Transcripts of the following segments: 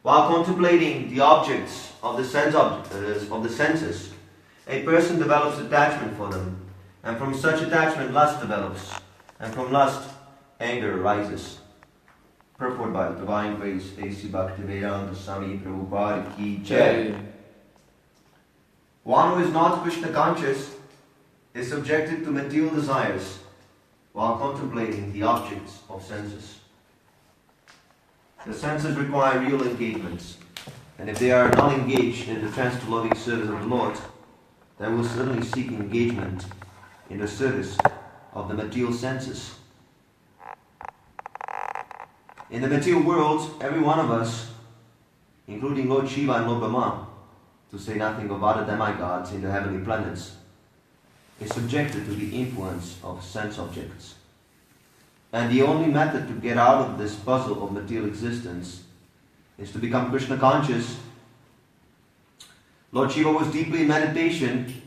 While contemplating the objects of the senses, a person develops attachment for them, and from such attachment lust develops, and from lust anger arises. Purport by Divine Grace A.C. Bhaktivedanta Swami Prabhupada Ki Jai. One who is not Krishna conscious is subjected to material desires while contemplating the objects of senses. The senses require real engagements, and if they are not engaged in the trance to loving service of the Lord, they will certainly seek engagement in the service of the material senses. In the material world, every one of us, including Lord Shiva and Lord Brahma, to say nothing of other demigods in the heavenly planets, is subjected to the influence of sense objects. And the only method to get out of this puzzle of material existence is to become Krishna conscious. Lord Shiva was deeply in meditation,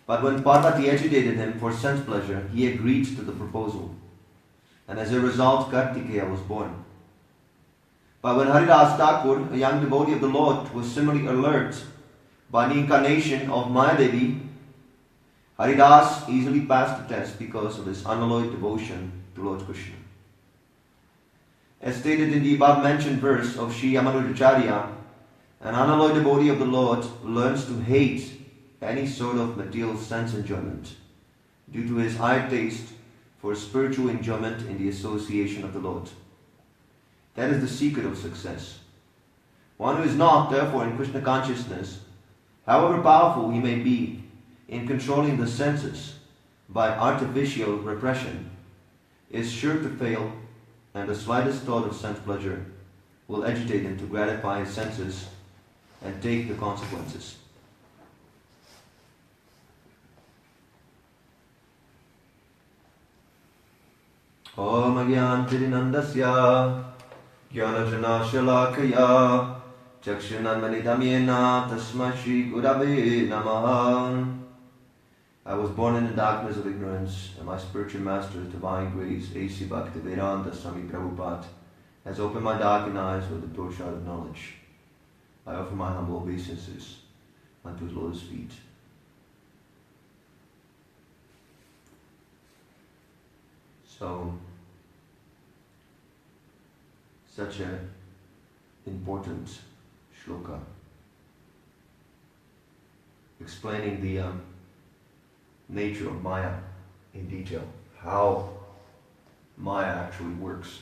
but when Parvati agitated him for sense pleasure, he agreed to the proposal. And as a result, Kartikeya was born. But when Haridas Thakur, a young devotee of the Lord, was similarly alert by the incarnation of Mayadevi, Haridas easily passed the test because of his unalloyed devotion to Lord Krishna. As stated in the above mentioned verse of Sri Yamanujacharya, an unalloyed devotee of the Lord learns to hate any sort of material sense enjoyment due to his higher taste for spiritual enjoyment in the association of the Lord. That is the secret of success. One who is not, therefore, in Krishna consciousness, however powerful he may be in controlling the senses by artificial repression, is sure to fail, and the slightest thought of sense pleasure will agitate him to gratify his senses and take the consequences. Om Agyan Tirinandasya Jnana Shalakaya Chakshunanmanidamyena Tasma Shri Gurave Namaha. I was born in the darkness of ignorance, and my spiritual master, Divine Grace A.C. Bhaktivedanta Swami Prabhupada, has opened my darkened eyes with the torchlight of knowledge. I offer my humble obeisances unto his lotus feet. So, such an important shloka explaining the nature of Maya in detail, how Maya actually works.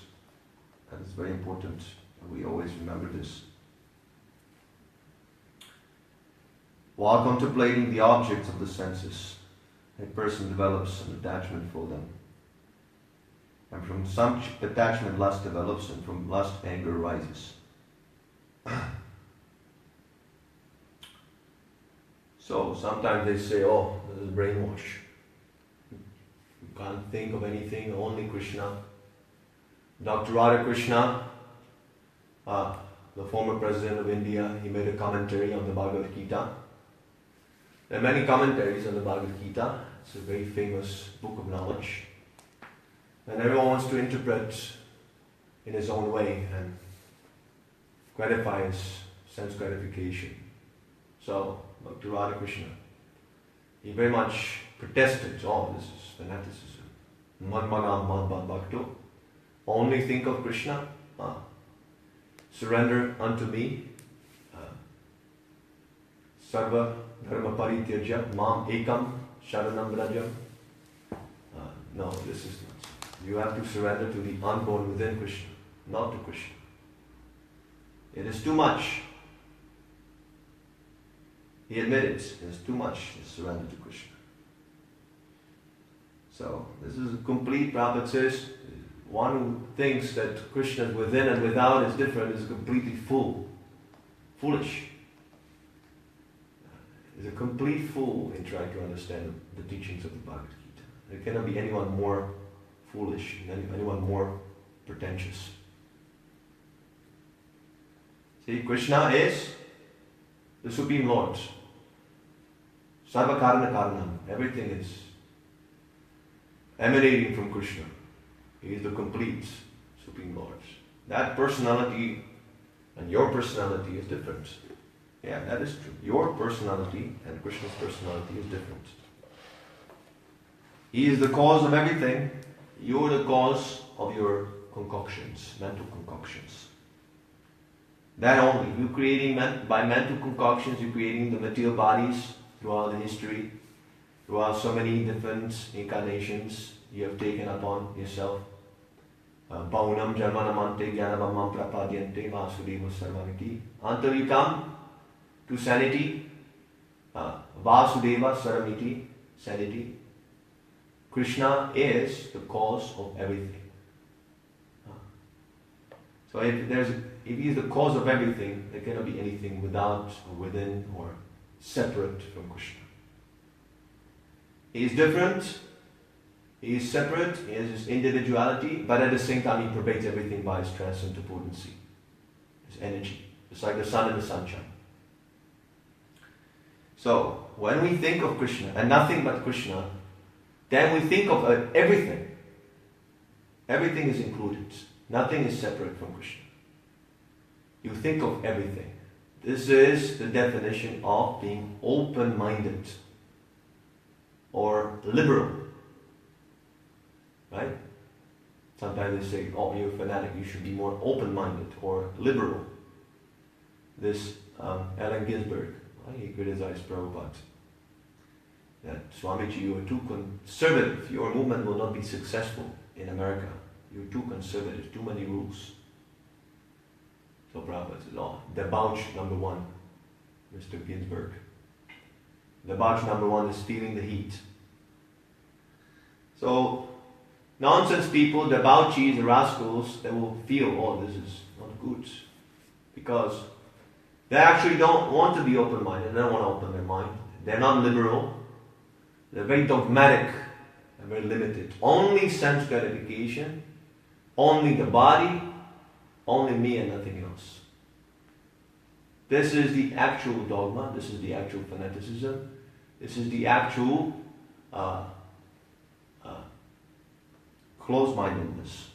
That is very important, and we always remember this. While contemplating the objects of the senses, a person develops an attachment for them. And from such attachment lust develops, and from lust anger arises. So sometimes they say, oh, this is brainwash. You can't think of anything, only Krishna. Dr. Radha Krishna, the former president of India, he made a commentary on the Bhagavadgita. There are many commentaries on the Bhagavadgita. It's a very famous book of knowledge. And everyone wants to interpret in his own way and gratify his sense gratification. So, Dr. Radha Krishna, he very much protested, oh, this is fanaticism. Manmagam madbad bhakto. Only think of Krishna. Surrender unto me. Sarva dharma parityajya mam ekam sharanam brajam. No, this is not. You have to surrender to the unborn within Krishna, not to Krishna. It is too much. He admitted it is too much to surrender to Krishna. So, this is a complete, Prabhupada says, one who thinks that Krishna is within and without is different is completely foolish. Is a complete fool in trying to understand the teachings of the Bhagavad Gita. There cannot be anyone more foolish, anyone more pretentious. See, Krishna is the Supreme Lord. Sarva Karana Karanam. Everything is emanating from Krishna. He is the complete Supreme Lord. That personality And your personality is different. Yeah, that is true. Your personality and Krishna's personality is different. He is the cause of everything. You're the cause of your concoctions, mental concoctions. That only. You're creating, by mental concoctions, you're creating the material bodies throughout the history, throughout so many different incarnations you have taken upon yourself. Paunam Jarmanamante Jnanavamam Prapadyante Vasudeva Sarvamiti. Until you come to sanity, Vasudeva Saramiti, sanity. Krishna is the cause of everything. So if he is the cause of everything, there cannot be anything without or within or separate from Krishna. He is different, he is separate, he has his individuality, but at the same time he pervades everything by his transcendental potency, his energy. It's like the sun and the sunshine. So, when we think of Krishna and nothing but Krishna, then we think of everything. Everything is included. Nothing is separate from Krishna. You think of everything. This is the definition of being open-minded or liberal. Right? Sometimes they say, oh, you're a fanatic, you should be more open-minded or liberal. This Allen Ginsberg, he criticized Prabhupada. That Swamiji, you are too conservative. Your movement will not be successful in America. You're too conservative, too many rules. So Prabhupada says, oh, debauch number one, Mr. Ginsberg. Debauch number one is feeling the heat. So, nonsense people, debauchees, rascals, they will feel, oh, this is not good. Because they actually don't want to be open-minded. They don't want to open their mind. They're not liberal. They're very dogmatic and very limited. Only sense gratification, only the body, only me and nothing else. This is the actual dogma, this is the actual fanaticism, this is the actual close-mindedness.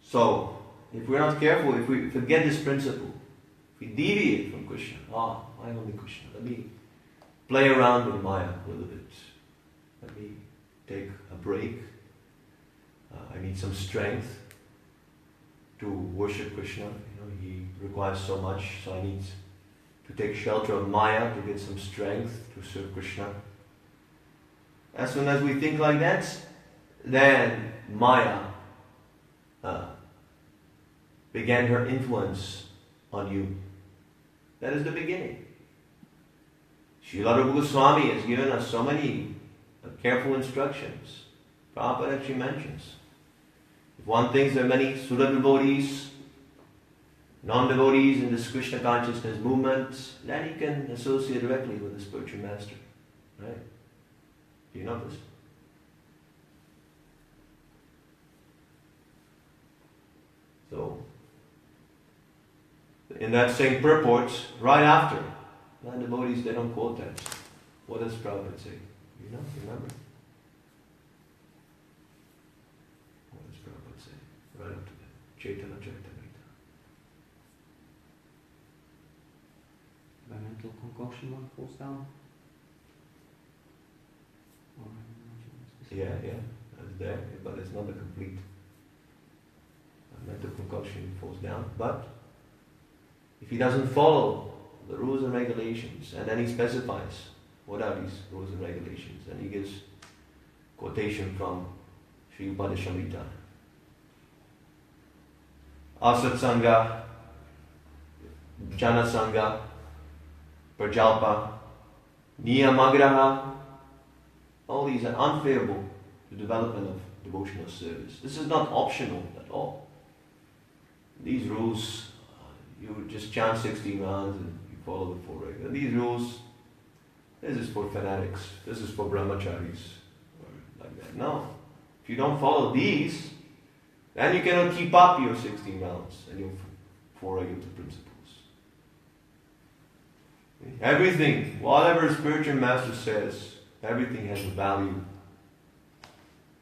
So, if we're not careful, if we forget this principle, if we deviate from Krishna, why only Krishna? Let me play around with Maya a little bit. Let me take a break. I need some strength to worship Krishna. He requires so much, so I need to take shelter of Maya to get some strength to serve Krishna. As soon as we think like that, then Maya began her influence on you. That is the beginning. Srila Rupa Goswami has given us so many careful instructions. Prabhupada actually mentions, if one thinks there are many Sura devotees, non-devotees in this Krishna consciousness movement, then he can associate directly with the spiritual master. Right? Do you know this? So, in that same purport, right after, non-devotees, they don't quote that. What does Prabhupada say? You know? Remember? What does Prabhupada say? Right after that. Chaitanya Charitamrita. By mental concoction one falls down? Yeah, that's there, but it's not a complete. Mental concoction falls down, but if he doesn't follow the rules and regulations, and then he specifies what are these rules and regulations, and he gives quotation from Sri Upadeshamrita. Asatsanga, Janasanga, Prajalpa, Niyamagraha, all these are unfavorable to the development of devotional service. This is not optional at all. These rules, you just chant 16 rounds and you follow the 4 regulations. These rules, this is for fanatics, this is for brahmacharis, or like that. No. If you don't follow these, then you cannot keep up your 16 rounds and your 4 regular principles. Everything, whatever spiritual master says, everything has a value.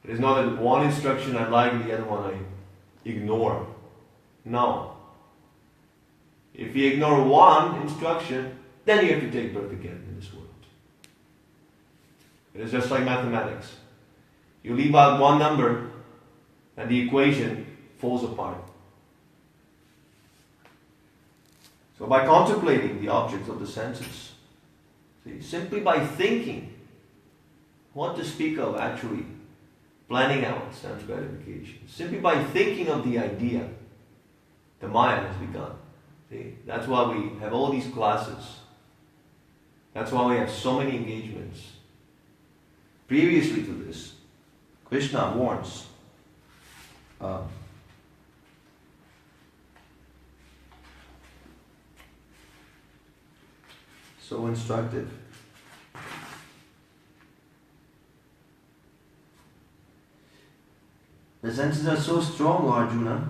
It is not that one instruction I like and the other one I ignore. No. If you ignore one instruction, then you have to take birth again in this world. It is just like mathematics. You leave out one number and the equation falls apart. So by contemplating the objects of the senses, see, simply by thinking, what to speak of actually planning out sense gratification, simply by thinking of the idea, the Maya has begun. See, that's why we have all these classes. That's why we have so many engagements. Previously to this, Krishna warns so instructive. The senses are so strong, Arjuna,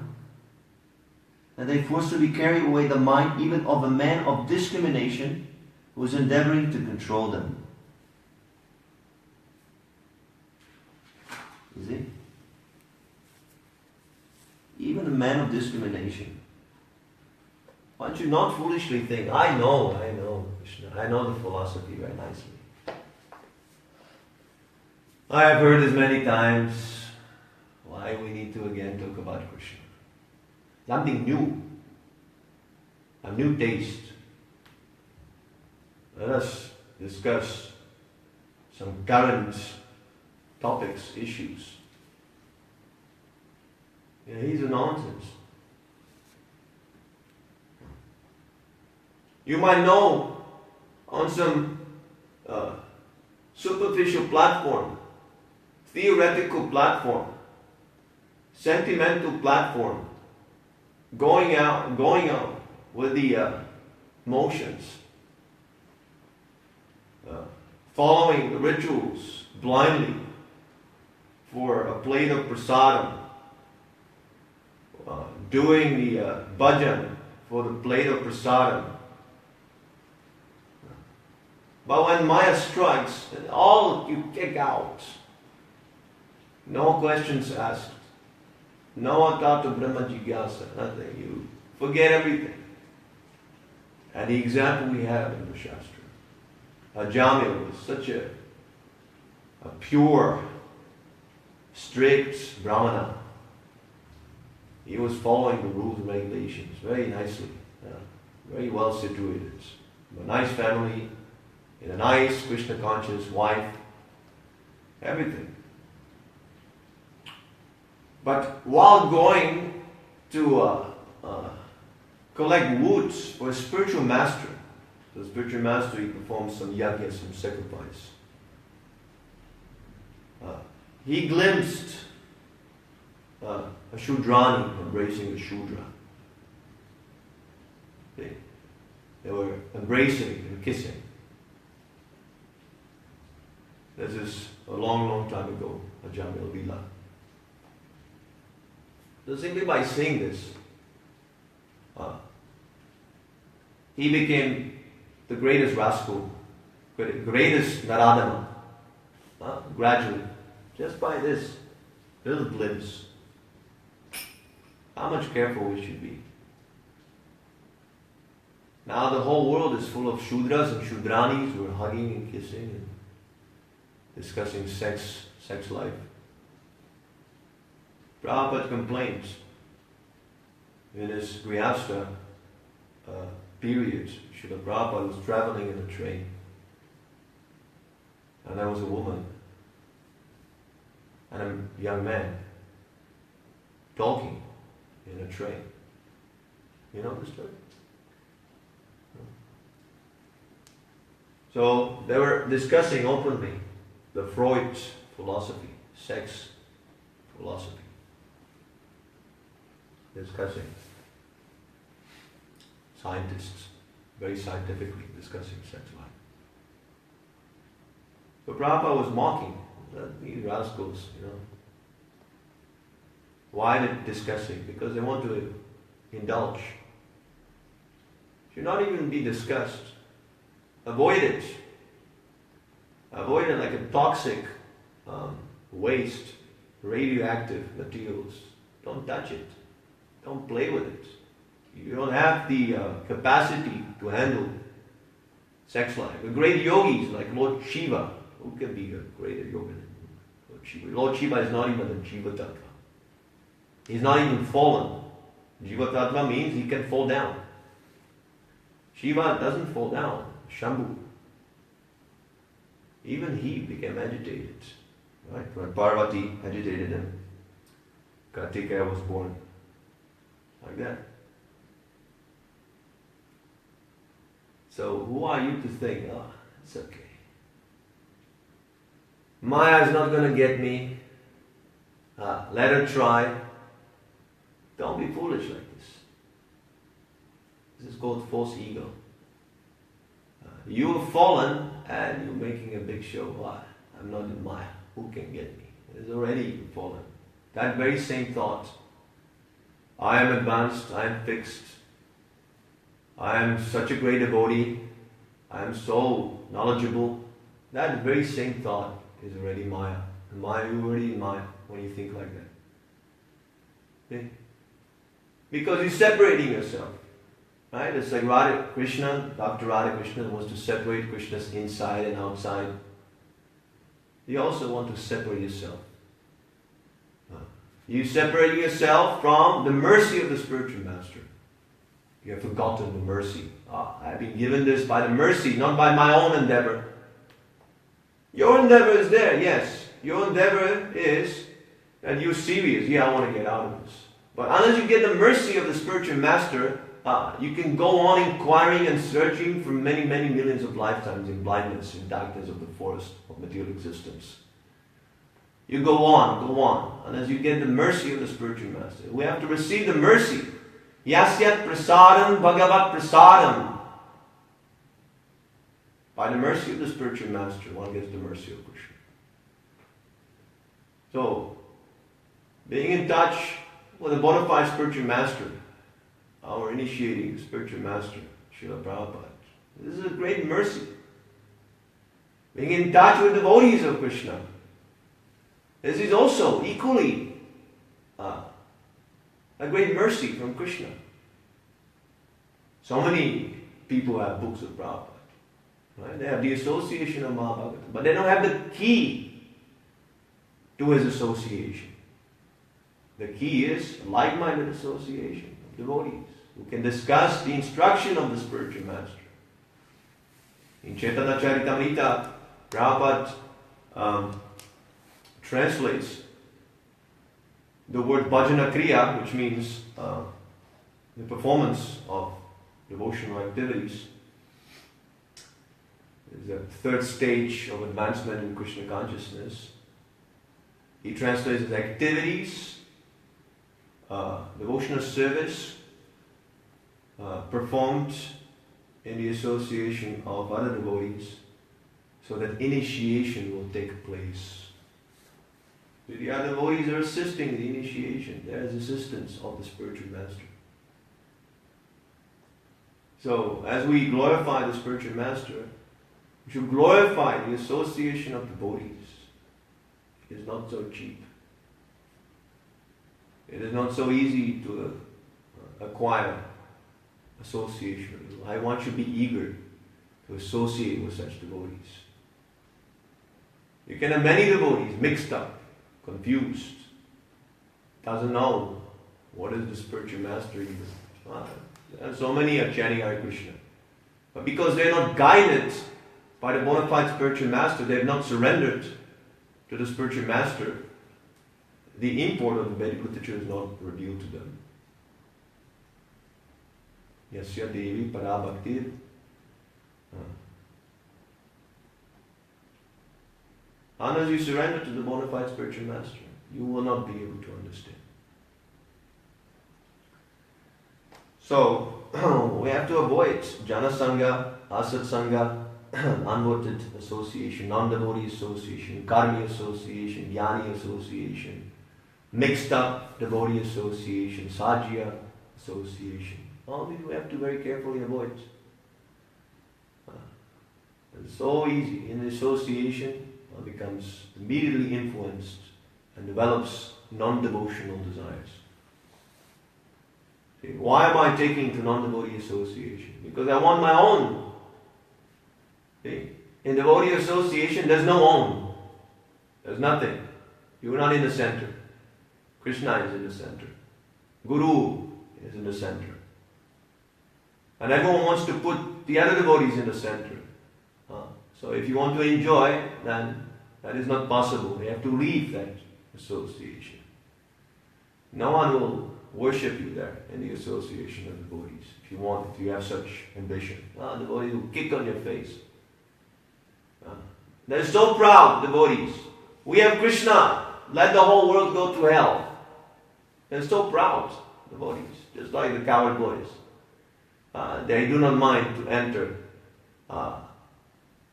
that they forcefully carry away the mind even of a man of discrimination who is endeavoring to control them. You see? Even a man of discrimination. One should not foolishly think, I know, Krishna, I know the philosophy very nicely. I have heard this many times. Why we need to again talk about Krishna? Something new. A new taste. Let us discuss some current topics, issues. Yeah, he's a nonsense. You might know on some superficial platform, theoretical platform, sentimental platform, going on with the motions, following the rituals blindly for a plate of prasadam, doing the bhajan for the plate of prasadam. But when Maya strikes, all you kick out. No questions asked. No atata brahma jigyasa, nothing. You forget everything. And the example we have in the Shastra. Ajamil was such a pure, strict Brahmana. He was following the rules and regulations very nicely. Very well situated. From a nice family, in a nice Krishna conscious wife. Everything. But while going to collect woods for a spiritual master, the spiritual master, he performs some yajna, some sacrifice. He glimpsed a Shudrani embracing a Shudra. They were embracing and kissing. This is a long, long time ago, Ajamil Vila. So simply by seeing this, he became the greatest rascal, greatest Naradana, gradually, just by this little glimpse. How much careful we should be. Now the whole world is full of Shudras and Shudranis who are hugging and kissing and discussing sex life. Prabhupada complains in his Grihastha period. Srila Prabhupada was traveling in a train, and there was a woman and a young man talking in a train. You know the story? So they were discussing openly the Freud philosophy, sex philosophy. Discussing. Scientists, very scientifically discussing sex life. But Prabhupada was mocking these rascals, Why are they discussing? Because they want to indulge. Should not even be discussed. Avoid it. Avoid it like a toxic waste, radioactive materials. Don't touch it. Don't play with it. You don't have the capacity to handle sex life. The great yogis like Lord Shiva, who can be a greater yogi than Lord Shiva? Lord Shiva is not even a Jiva Tattva. He's not even fallen. Jiva Tattva means he can fall down. Shiva doesn't fall down. Shambhu. Even he became agitated. Right? When Parvati agitated him, Kartikeya was born. Like that. So who are you to think, oh, it's okay. Maya is not going to get me. Let her try. Don't be foolish like this. This is called false ego. You have fallen and you're making a big show. Why? I'm not in Maya. Who can get me? It is already fallen. That very same thought. I am advanced, I am fixed. I am such a great devotee. I am so knowledgeable. That very same thought is already Maya. And Maya, you're already in Maya when you think like that. Okay? Because you're separating yourself. Right? It's like Radha Krishna, Dr. Radha Krishna wants to separate Krishna's inside and outside. You also want to separate yourself. You separating yourself from the mercy of the spiritual master. You have forgotten the mercy. I've been given this by the mercy, not by my own endeavor. Your endeavor is there, yes. Your endeavor is that you're serious. Yeah, I want to get out of this. But unless you get the mercy of the spiritual master, you can go on inquiring and searching for many, many millions of lifetimes in blindness, in darkness of the forest of material existence. You go on, unless you get the mercy of the spiritual master. We have to receive the mercy. Yasyat prasadam bhagavat prasadam. By the mercy of the spiritual master, one gets the mercy of Krishna. So, being in touch with a bona fide spiritual master, our initiating spiritual master, Srila Prabhupada. This is a great mercy. Being in touch with devotees of Krishna. This is also equally a great mercy from Krishna. So many people have books of Prabhupada. Right? They have the association of Mahabharata, but they don't have the key to his association. The key is a like-minded association of devotees who can discuss the instruction of the spiritual master. In Chaitanya Charitamrita, Prabhupada translates the word bhajana kriya, which means the performance of devotional activities. Is the third stage of advancement in Krishna consciousness. He translates as activities, devotional service, performed in the association of other devotees, so that initiation will take place. The other devotees are assisting in the initiation. There is assistance of the spiritual master. So, as we glorify the spiritual master, we should glorify the association of devotees. It is not so cheap. It is not so easy to acquire association. I want you to be eager to associate with such devotees. You can have many devotees mixed up, confused, doesn't know what is the spiritual master even. And so many are chanting Hare Krishna. But because they are not guided by the bona fide spiritual master, they have not surrendered to the spiritual master, the import of the Vedic literature is not revealed to them. Yasya Devi Parabhaktir. Unless you surrender to the bona fide spiritual master, you will not be able to understand. So, we have to avoid Jana Sangha, Asat Sangha, unwanted association, non-devotee association, karmi association, jnani association, mixed up devotee association, sajya association. All these we have to very carefully avoid. It's so easy. In association, one becomes immediately influenced and develops non-devotional desires. See, why am I taking to non-devotee association? Because I want my own. See, in devotee association, there's no own. There's nothing. You're not in the center. Krishna is in the center. Guru is in the center. And everyone wants to put the other devotees in the center. So if you want to enjoy, then that is not possible. You have to leave that association. No one will worship you there in the association of devotees. If you have such ambition. Devotees will kick on your face. They're so proud, devotees. We have Krishna. Let the whole world go to hell. They're so proud, devotees. Just like the coward boys. They do not mind to enter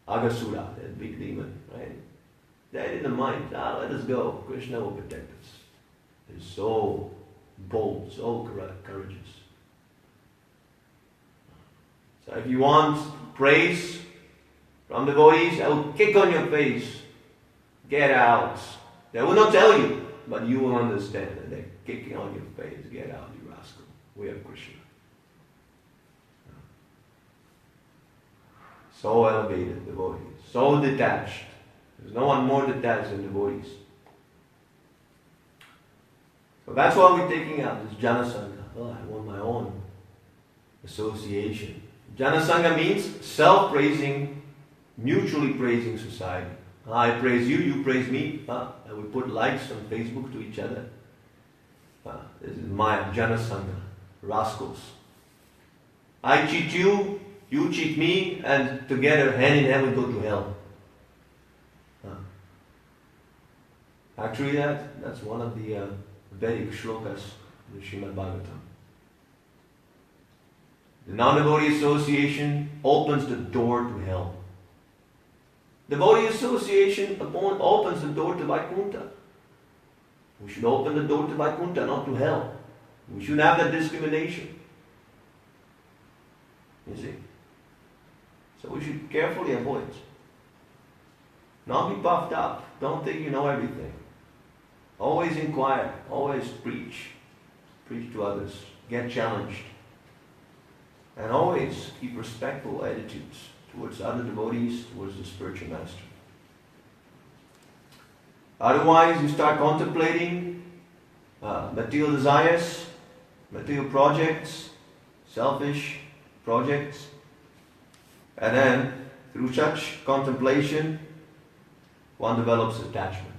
Agasura, that big demon, right? They didn't mind. Let us go. Krishna will protect us. They're so bold, so courageous. So if you want praise from devotees, I will kick on your face. Get out. They will not tell you, but you will understand that they're kicking on your face. Get out, you rascal. We have Krishna. So elevated devotees, so detached. There's no one more detached than devotees. So that's why we're taking out this Janasangha. I want my own association. Janasangha means self-praising, mutually praising society. I praise you, you praise me. And we put likes on Facebook to each other. This is my Janasangha, rascals. I cheat you, you cheat me, and together, hand in hand, we go to hell. Actually, that's one of the Vedic shlokas in the Srimad Bhagavatam. The non-devotee association opens the door to hell. Devotee association opens the door to Vaikuntha. We should open the door to Vaikuntha, not to hell. We should have that discrimination. You see? So we should carefully avoid. Not be puffed up. Don't think you know everything. Always inquire. Always preach. Preach to others. Get challenged. And always keep respectful attitudes towards other devotees, towards the spiritual master. Otherwise, you start contemplating material desires, material projects, selfish projects, and then through such contemplation, one develops attachments.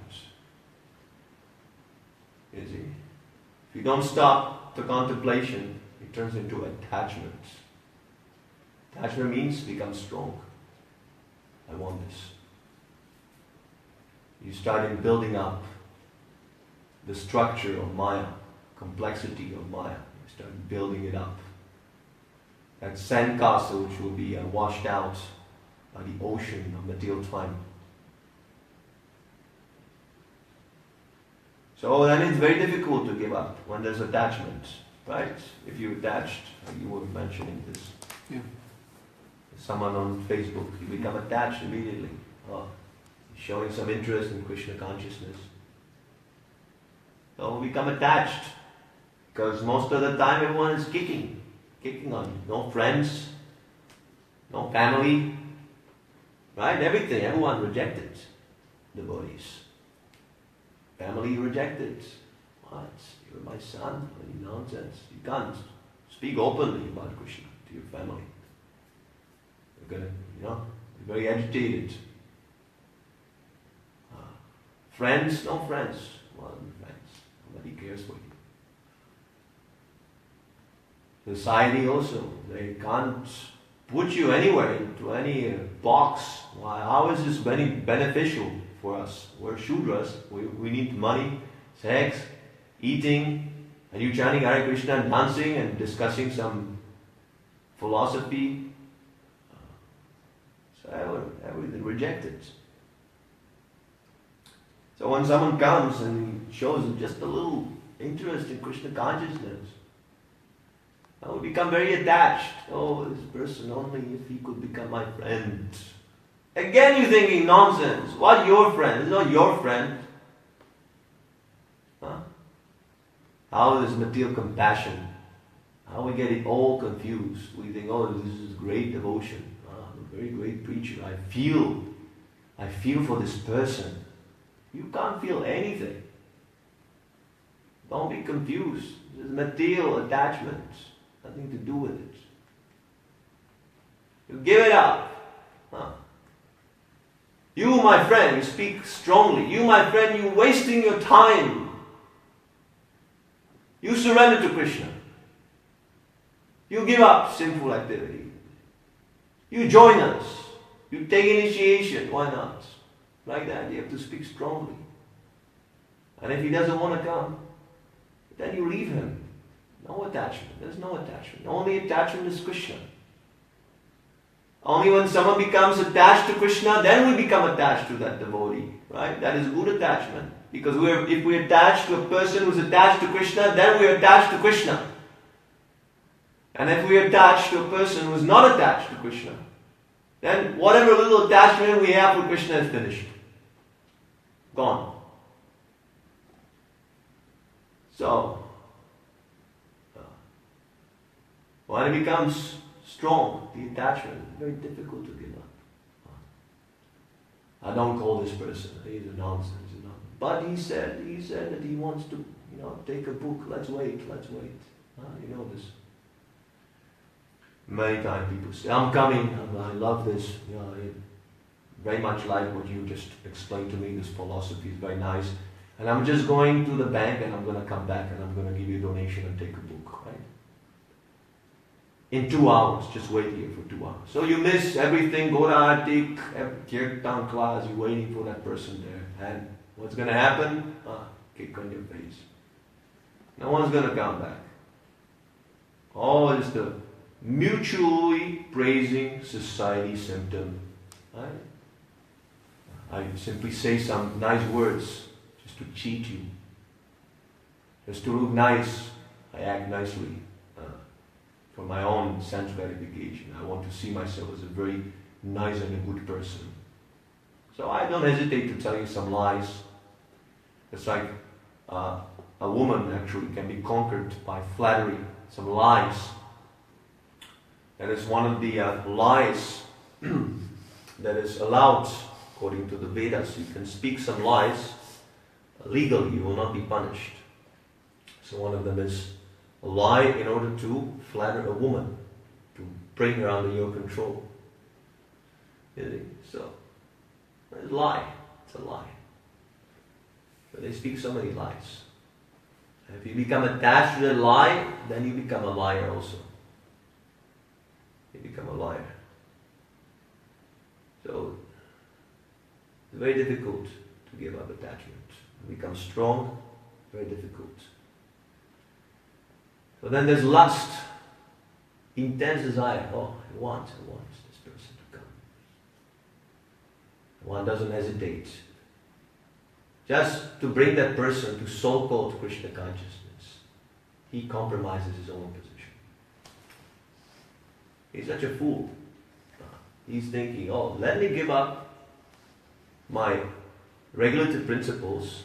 You see, if you don't stop the contemplation, it turns into attachments. Attachment means become strong. I want this. You start building up the structure of Maya, complexity of Maya. You start building it up. That sandcastle which will be washed out by the ocean of material time. So then it's very difficult to give up when there's attachment, right? If you're attached, you were mentioning this. Yeah. Someone on Facebook, you become attached immediately. Showing some interest in Krishna consciousness. So we become attached because most of the time everyone is kicking on you. No friends, no family, right? Everything, everyone rejected devotees. Family rejected. What? You're my son? Any nonsense. You can't speak openly about Krishna to your family. You're going to, be very agitated. Friends, no friends. Well, friends. Nobody cares for you. Society also, they can't put you anywhere into any box. Why? How is this beneficial for us? We're Shudras. We need money, sex, eating, and you chanting Hare Krishna and dancing and discussing some philosophy. So everything rejected. So when someone comes and he shows just a little interest in Krishna consciousness, we become very attached. Oh, this person, only if he could become my friend. Again you're thinking nonsense. What your friend? It's not your friend. How is material compassion How we get it all confused. We think, oh, this is great devotion. I'm a very great preacher. I feel for this person. You can't feel anything. Don't be confused. There's material attachments. Nothing to do with it. You give it up. You, my friend, you speak strongly. You, my friend, you're wasting your time. You surrender to Krishna. You give up sinful activity. You join us. You take initiation. Why not? Like that, you have to speak strongly. And if he doesn't want to come, then you leave him. No attachment. There's no attachment. The only attachment is Krishna. Only when someone becomes attached to Krishna, then we become attached to that devotee. Right? That is good attachment. Because if we attach to a person who's attached to Krishna, then we are attached to Krishna. And if we attach to a person who's not attached to Krishna, then whatever little attachment we have for Krishna is finished. Gone. So, when it becomes strong, the attachment is very difficult to give up. I don't call this person, he's a nonsense. But he said that he wants to, take a book. Let's wait. You know this. Many times people say, I'm coming, I love this. I very much like what you just explained to me. This philosophy is very nice. And I'm just going to the bank and I'm going to come back and I'm going to give you a donation and take a book. Right? In 2 hours, just wait here for 2 hours. So you miss everything, go to Artik, Kirtan class, you're waiting for that person there. And what's going to happen? Kick on your face. No one's going to come back. Oh, it's the mutually praising society symptom. Right? I simply say some nice words just to cheat you. Just to look nice, I act nicely. For my own sense gratification. I want to see myself as a very nice and a good person. So I don't hesitate to tell you some lies. It's like a woman actually can be conquered by flattery, some lies. That is one of the lies that is allowed according to the Vedas. You can speak some lies legally, you will not be punished. So one of them is a lie in order to flatter a woman, to bring her under your control. So, it's a lie. It's a lie. But they speak so many lies. If you become attached to that lie, then you become a liar also. You become a liar. So, it's very difficult to give up attachment. To become strong, very difficult. So then there's lust, intense desire. Oh, I want this person to come. One doesn't hesitate. Just to bring that person to so-called Krishna consciousness, he compromises his own position. He's such a fool. He's thinking, oh, let me give up my regulative principles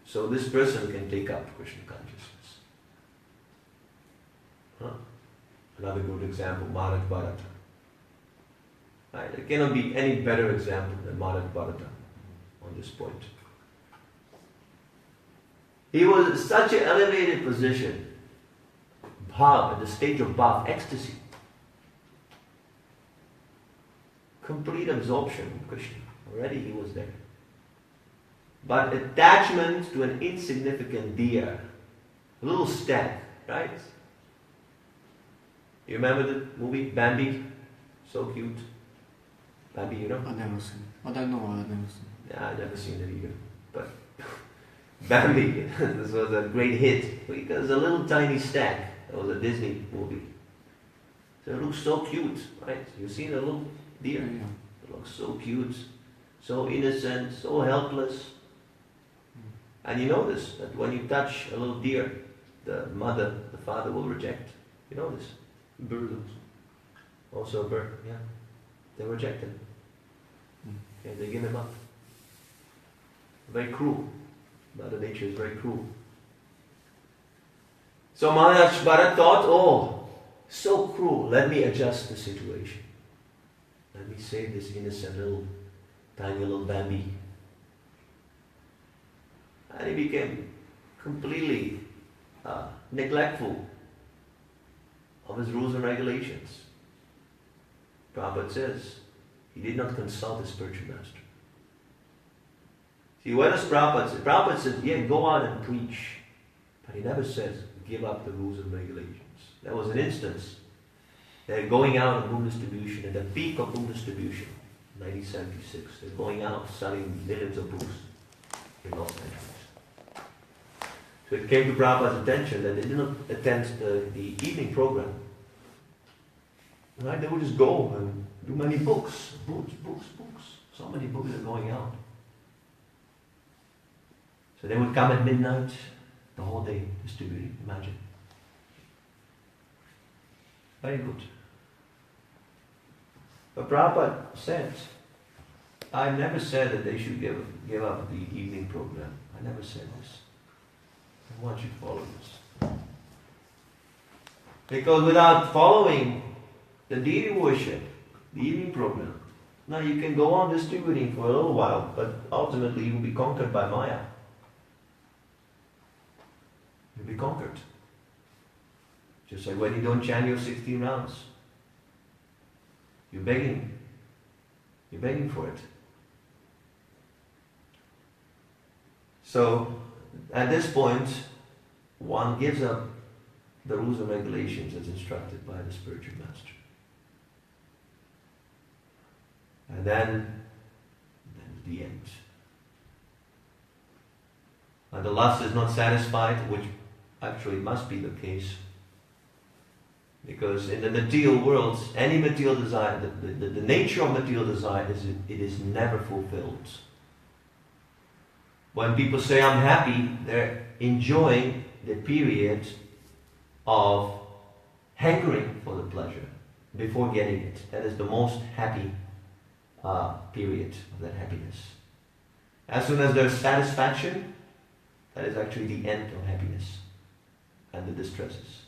so this person can take up Krishna consciousness. Another good example, Maharaj Bharata. Right? There cannot be any better example than Maharaj Bharata on this point. He was in such an elevated position, bhav, at the stage of bhav, ecstasy. Complete absorption in Krishna. Already he was there. But attachment to an insignificant deer, a little stag, right? You remember the movie Bambi? So cute. Bambi, you know? I've never seen it. I don't know why I've never seen it. Yeah, I've never seen it either. But Bambi, this was a great hit because a little tiny stag. That was a Disney movie. So it looks so cute, right? You've seen a little deer? Yeah. It looks so cute, so innocent, so helpless. And you notice that when you touch a little deer, the mother, the father will reject. You know this? Bird Also a bird, yeah. They reject him. Okay, they give him up. Very cruel. Mother Nature is very cruel. So Maharaj Bharat thought, oh, so cruel, let me adjust the situation. Let me save this innocent little, tiny little baby. And he became completely neglectful of his rules and regulations. Prabhupada says, he did not consult his spiritual master. See, what does Prabhupada say? Prabhupada says, yeah, go out and preach. But he never says, give up the rules and regulations. There was an instance. They're going out on book distribution, at the peak of book distribution, 1976. They're going out selling millions of books in Los Angeles. So it came to Prabhupada's attention that they did not attend the evening program. Right? They would just go and do many books. So many books are going out. So they would come at midnight, the whole day distributing. Imagine. Very good. But Prabhupada said, I never said that they should give up the evening program. I never said this. I want you to follow this. Because without following the deity worship, the evening program, now you can go on distributing for a little while, but ultimately you will be conquered by Maya. You'll be conquered. Just like when you don't chant your 16 rounds. You're begging. You're begging for it. So, at this point, one gives up the rules and regulations as instructed by the spiritual master. And then the end. And the lust is not satisfied, which actually must be the case. Because in the material world, any material desire, the nature of material desire is it is never fulfilled. When people say I'm happy, they're enjoying the period of hankering for the pleasure before getting it. That is the most happy period of that happiness. As soon as there's satisfaction, that is actually the end of happiness and the distresses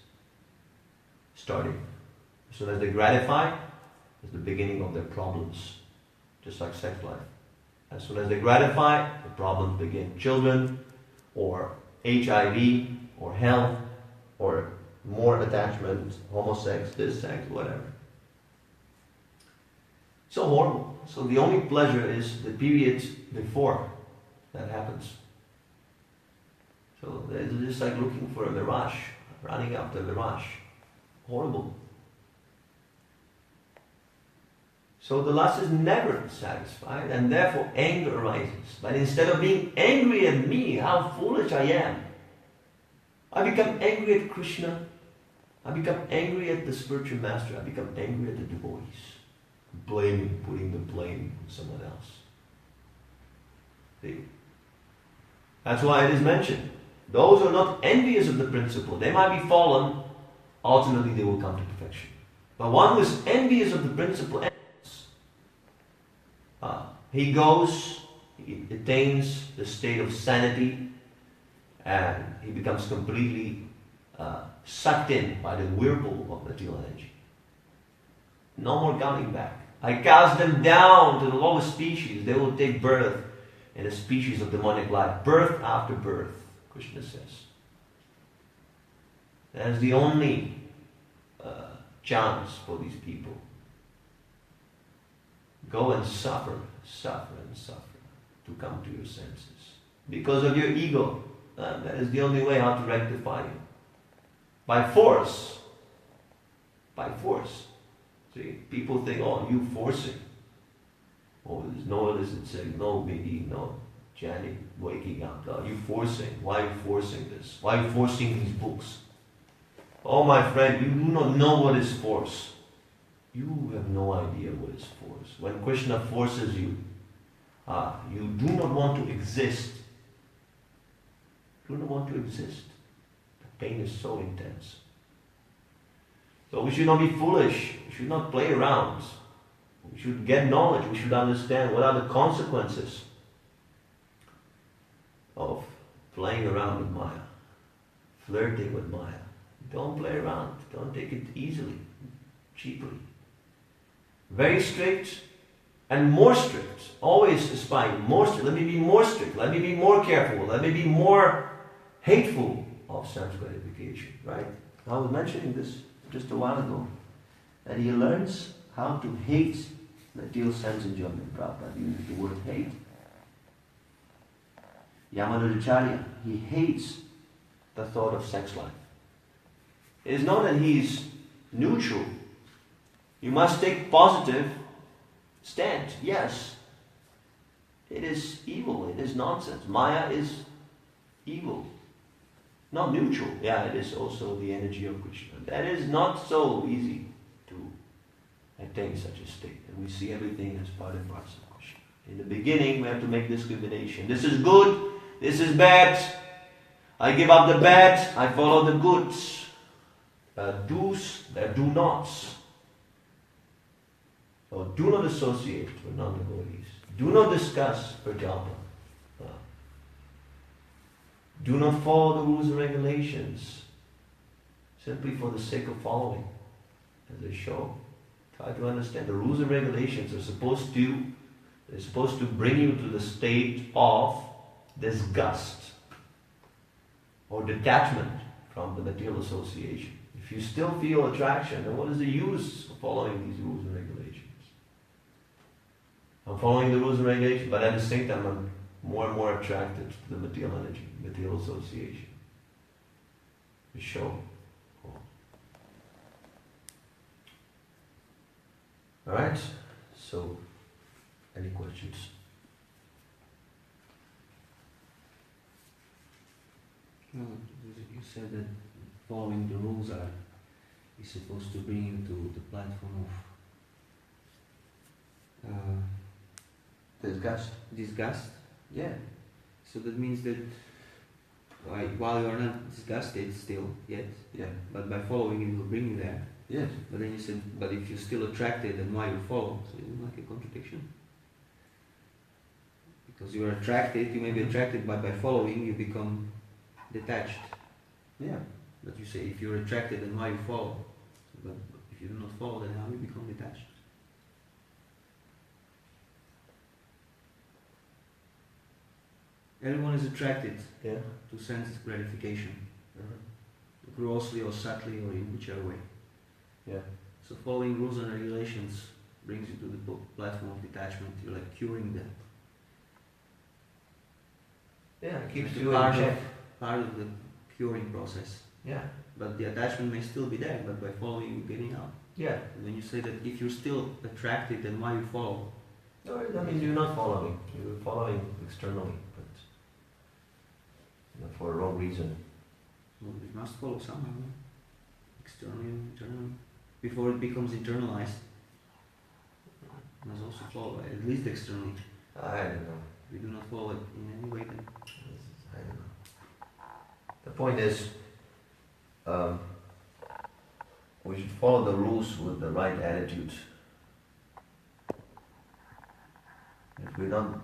starting. As soon as they gratify, it's the beginning of their problems, just like sex life. As soon as they gratify, the problems begin. Children, or HIV, or health, or more attachment, homosex, this sex, whatever. So horrible. So the only pleasure is the period before that happens. So it's just like looking for a mirage, running after a mirage. Horrible. So the lust is never satisfied, and therefore anger arises. But instead of being angry at me, how foolish I am, I become angry at Krishna. I become angry at the spiritual master. I become angry at the devotees. Blaming, putting the blame on someone else. See? That's why it is mentioned. Those who are not envious of the principle, they might be fallen, ultimately they will come to perfection. But one who is envious of the principle, he goes, he attains the state of sanity, and he becomes completely sucked in by the whirlpool of material energy. No more coming back. I cast them down to the lowest species. They will take birth in a species of demonic life. Birth after birth, Krishna says. That's the only chance for these people. Go and suffer to come to your senses. Because of your ego. That is the only way how to rectify you. By force. By force. See, people think, oh, you forcing. Oh, there's no illicit sex, no meeting, no chanting, waking up. No, you forcing. Why are you forcing this? Why are you forcing these books? Oh, my friend, you do not know what is force. You have no idea what is force. When Krishna forces you, you do not want to exist. You do not want to exist. The pain is so intense. So we should not be foolish. We should not play around. We should get knowledge. We should understand what are the consequences of playing around with Maya, flirting with Maya. Don't play around. Don't take it easily, cheaply. Very strict and more strict. Always aspire more strict. Let me be more strict. Let me be more careful. Let me be more hateful of sense gratification. Right? I was mentioning this just a while ago. That he learns how to hate material sense enjoyment. Prabhupada uses the word hate. Yamanujacharya, he hates the thought of sex life. It is not that he's neutral. You must take positive stand. Yes, it is evil. It is nonsense. Maya is evil. Not neutral. Yeah, it is also the energy of Krishna. That is not so easy to attain such a state. And we see everything as part and parcel of Krishna. In the beginning, we have to make discrimination. This is good. This is bad. I give up the bad. I follow the goods. There are do's, there are do nots. So do not associate with non-devotees. Do not discuss prajalpa. Do not follow the rules and regulations simply for the sake of following. As they show, try to understand the rules and regulations are supposed to bring you to the state of disgust or detachment from the material association. If you still feel attraction, then what is the use of following these rules and regulations? I'm following the rules and regulations, but at the same time I'm more and more attracted to the material energy, material association. The show. Alright, so any questions? Well, you said that following the rules is supposed to bring you to the platform of disgust. Yeah. So that means that while you are not disgusted still yet, Yeah. but by following it will bring you there. Yes. But then you said, but if you're still attracted, then why you follow? So it's like a contradiction. Because you are attracted, you may be attracted, but by following you become detached. Yeah. But you say if you're attracted, then why you follow? But if you do not follow, then how you become detached? Everyone is attracted Yeah. to sense gratification, Uh-huh. grossly or subtly or in whichever way. Yeah. So following rules and regulations brings you to the platform of detachment. You're like curing them. Yeah, it keeps It's you in check. part of the curing process. Yeah. But the attachment may still be there, but by following you're getting out. Yeah. And when you say that if you're still attracted, then why you follow? No, I mean you're not following. You're following externally, but for a wrong reason. Well, you must follow somehow, no? Externally and internally. Before it becomes internalized, you must also follow, at least externally. I don't know. If we do not follow it in any way, then I don't know. The point is, we should follow the rules with the right attitude. If we don't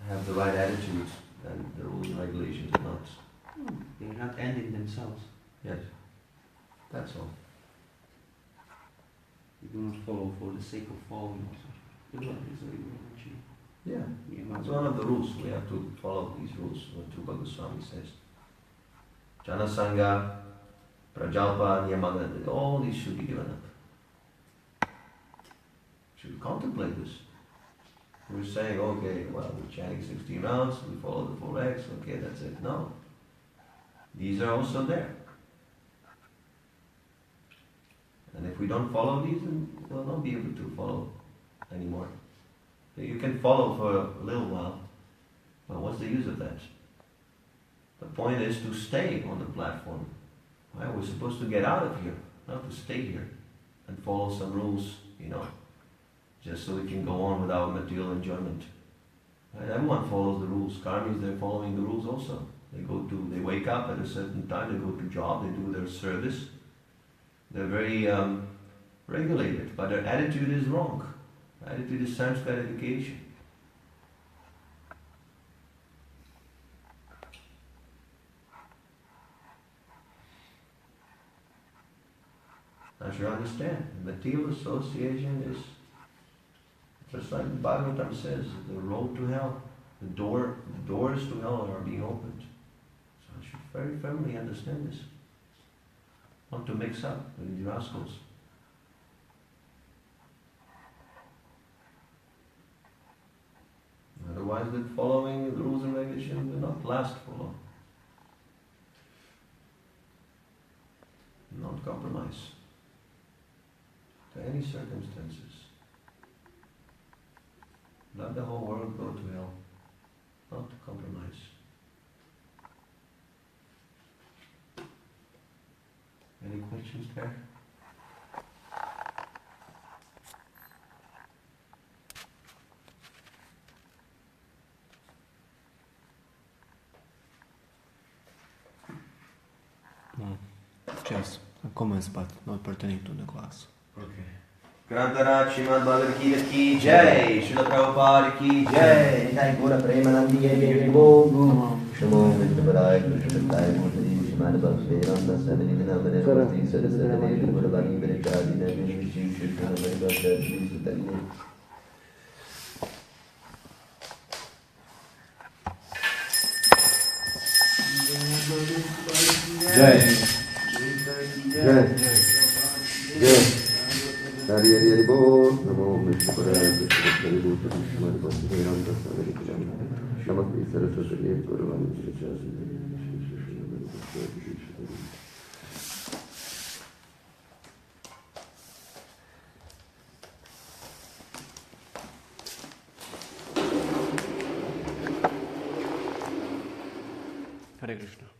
have the right attitude, then the rules and regulations are not. they're not ending themselves. Yes. That's all. You do not follow for the sake of following also. Good luck, is what you were mentioning. Yeah. Yeah, It's one of the rules. We have to follow these rules. What Rupa Goswami says. Janasanga, Prajalpa, Niyamaga, all these should be given up. Should we contemplate this? We're saying, okay, well, we're chanting 16 rounds, we follow the 4X, okay, that's it. No. These are also there. And if we don't follow these, then we'll not be able to follow anymore. You can follow for a little while, but what's the use of that? The point is to stay on the platform. Right? We're supposed to get out of here, not to stay here and follow some rules, just so we can go on with our material enjoyment. Right? Everyone follows the rules. Karmis, they're following the rules also. They wake up at a certain time, they go to job, they do their service. They're very regulated, but their attitude is wrong. Attitude is sense gratification. As you understand, material association is just like Bhagavatam says, the road to hell, the doors to hell are being opened. So I should very firmly understand this. Not to mix up with the rascals. Otherwise, the following the rules and regulations will not last for long. Not compromise to any circumstances. Let the whole world go to hell. Not to compromise. Any questions there? Just comments, but not pertaining to the class. Okay. Grantaraj Srimad Bhagavadgita ki jai, Srila Prabhupada ki jai, Nitai Gora Premanandi Yeye Namo, Shamo Vishnu Padaya Krishna Padaya Murtadi, Srimad Bhaktivedanta Sadhani Vinamane Murti Sarasatane Gurvani Virachadi Navini Shiv Shishna Navini Bhakti Sutani. Jai. Jai. Jai. Hari Hari Hari Bol. Namo Vishnu Padaya Krishna Padaya Srimad Bhaktivedanta Sadhani Vinamane Namaste Saraswati Gurvani Virachadi Hare Krishna.